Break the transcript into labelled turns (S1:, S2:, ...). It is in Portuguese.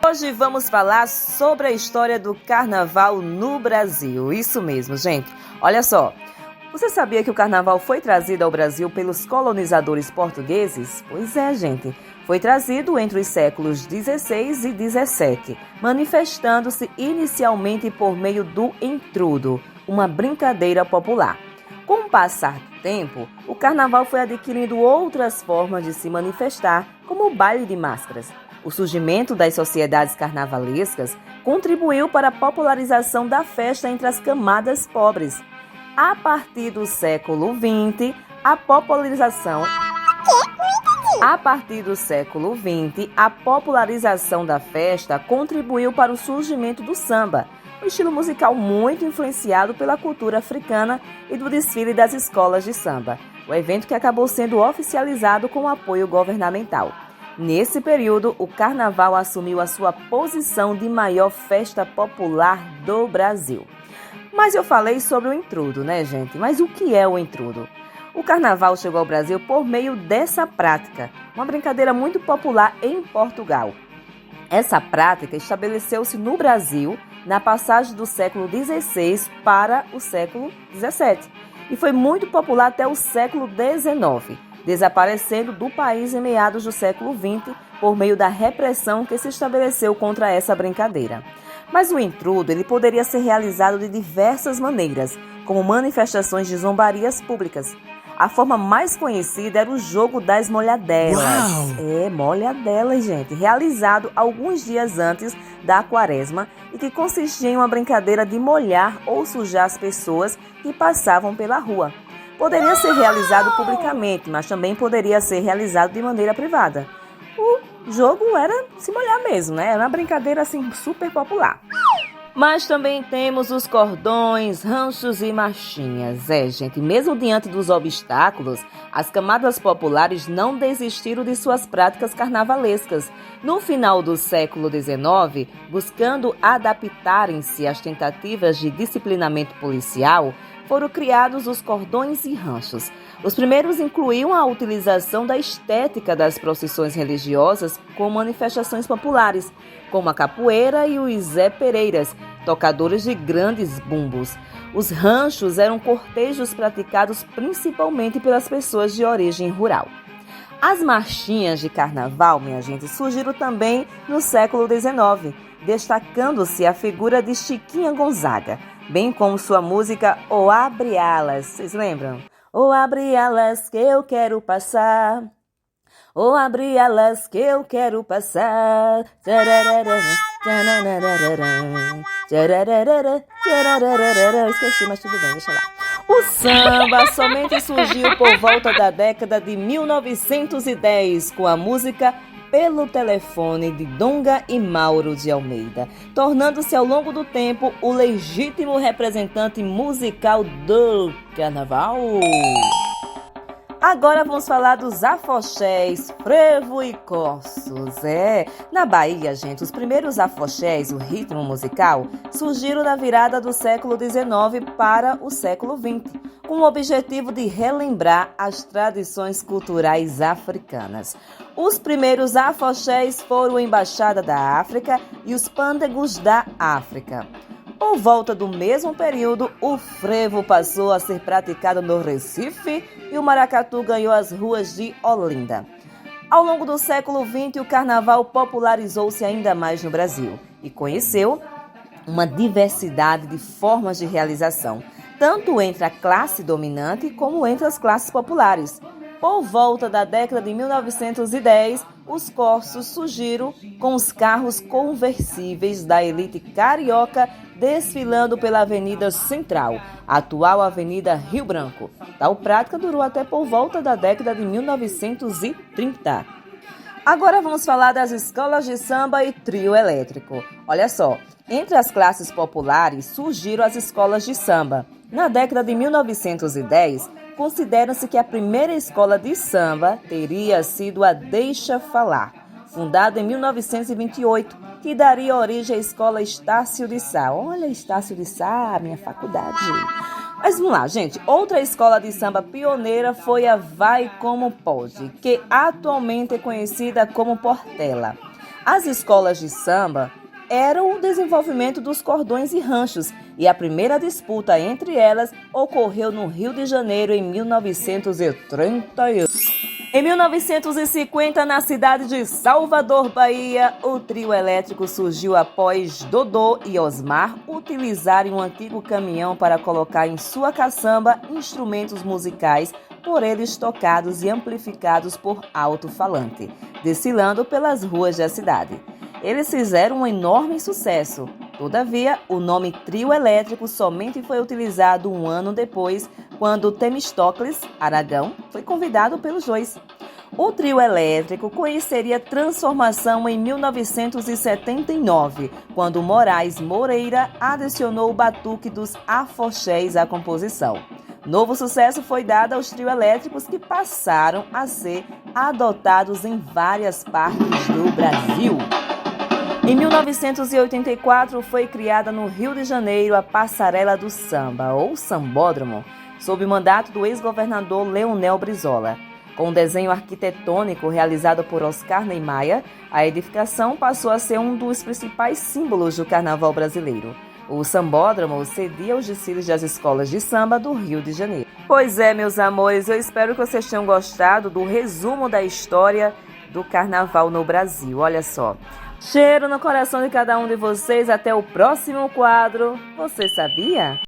S1: Hoje vamos falar sobre a história do carnaval no Brasil. Isso mesmo, gente. Olha só, você sabia que o carnaval foi trazido ao Brasil pelos colonizadores portugueses? Pois é, gente. Foi trazido entre os séculos 16 e 17, manifestando-se inicialmente por meio do entrudo, uma brincadeira popular. Com o passar do tempo, o carnaval foi adquirindo outras formas de se manifestar, como o baile de máscaras. O surgimento das sociedades carnavalescas contribuiu para a popularização da festa entre as camadas pobres. A partir do século XX, a popularização da festa contribuiu para o surgimento do samba, um estilo musical muito influenciado pela cultura africana e do desfile das escolas de samba, o evento que acabou sendo oficializado com o apoio governamental. Nesse período, o carnaval assumiu a sua posição de maior festa popular do Brasil. Mas eu falei sobre o entrudo, né, gente? Mas o que é o entrudo? O carnaval chegou ao Brasil por meio dessa prática, uma brincadeira muito popular em Portugal. Essa prática estabeleceu-se no Brasil na passagem do século XVI para o século XVII e foi muito popular até o século XIX, desaparecendo do país em meados do século XX por meio da repressão que se estabeleceu contra essa brincadeira. Mas o entrudo ele poderia ser realizado de diversas maneiras, como manifestações de zombarias públicas. A forma mais conhecida era o jogo das molhadelas. Uau! Molhadelas, gente, realizado alguns dias antes da quaresma e que consistia em uma brincadeira de molhar ou sujar as pessoas que passavam pela rua. Poderia ser realizado publicamente, mas também poderia ser realizado de maneira privada. O jogo era se molhar mesmo, né? Era uma brincadeira assim super popular. Mas também temos os cordões, ranchos e marchinhas. Gente, mesmo diante dos obstáculos, as camadas populares não desistiram de suas práticas carnavalescas. No final do século XIX, buscando adaptarem-se às tentativas de disciplinamento policial, foram criados os cordões e ranchos. Os primeiros incluíam a utilização da estética das procissões religiosas com manifestações populares, como a capoeira e os Zé Pereiras, tocadores de grandes bumbos. Os ranchos eram cortejos praticados principalmente pelas pessoas de origem rural. As marchinhas de carnaval, minha gente, surgiram também no século XIX, destacando-se a figura de Chiquinha Gonzaga, bem como sua música O Abre Alas. Vocês lembram? O abre alas que eu quero passar. O abre alas que eu quero passar. Esqueci, mas tudo bem, deixa lá. O samba somente surgiu por volta da década de 1910 com a música Pelo Telefone de Donga e Mauro de Almeida, tornando-se ao longo do tempo o legítimo representante musical do carnaval. Agora vamos falar dos afoxés, frevo e corsos. Na Bahia, gente, os primeiros afoxés, o ritmo musical, surgiram na virada do século XIX para o século XX, com o objetivo de relembrar as tradições culturais africanas. Os primeiros afoxés foram a Embaixada da África e os pândegos da África. Por volta do mesmo período, o frevo passou a ser praticado no Recife e o maracatu ganhou as ruas de Olinda. Ao longo do século XX, o carnaval popularizou-se ainda mais no Brasil e conheceu uma diversidade de formas de realização, tanto entre a classe dominante como entre as classes populares. Por volta da década de 1910, os corsos surgiram com os carros conversíveis da elite carioca desfilando pela Avenida Central, atual Avenida Rio Branco. Tal prática durou até por volta da década de 1930. Agora vamos falar das escolas de samba e trio elétrico. Olha só, entre as classes populares surgiram as escolas de samba. Na década de 1910, considera-se que a primeira escola de samba teria sido a Deixa Falar, fundada em 1928, que daria origem à Escola Estácio de Sá. Olha, Estácio de Sá, minha faculdade. Mas vamos lá, gente. Outra escola de samba pioneira foi a Vai Como Pode, que atualmente é conhecida como Portela. As escolas de samba eram o desenvolvimento dos cordões e ranchos, e a primeira disputa entre elas ocorreu no Rio de Janeiro em 1931. Em 1950, na cidade de Salvador, Bahia, o trio elétrico surgiu após Dodô e Osmar utilizarem um antigo caminhão para colocar em sua caçamba instrumentos musicais por eles tocados e amplificados por alto-falante, desfilando pelas ruas da cidade. Eles fizeram um enorme sucesso. Todavia, o nome trio elétrico somente foi utilizado um ano depois, quando Temístocles Aragão foi convidado pelos dois. O trio elétrico conheceria transformação em 1979, quando Moraes Moreira adicionou o batuque dos afoxés à composição. Novo sucesso foi dado aos trio elétricos, que passaram a ser adotados em várias partes do Brasil. Em 1984, foi criada no Rio de Janeiro a Passarela do Samba, ou Sambódromo, sob o mandato do ex-governador Leonel Brizola. Com um desenho arquitetônico realizado por Oscar Niemeyer, a edificação passou a ser um dos principais símbolos do carnaval brasileiro. O Sambódromo cedia os desfiles das escolas de samba do Rio de Janeiro. Pois é, meus amores, eu espero que vocês tenham gostado do resumo da história do carnaval no Brasil. Olha só. Cheiro no coração de cada um de vocês. Até o próximo quadro. Você sabia?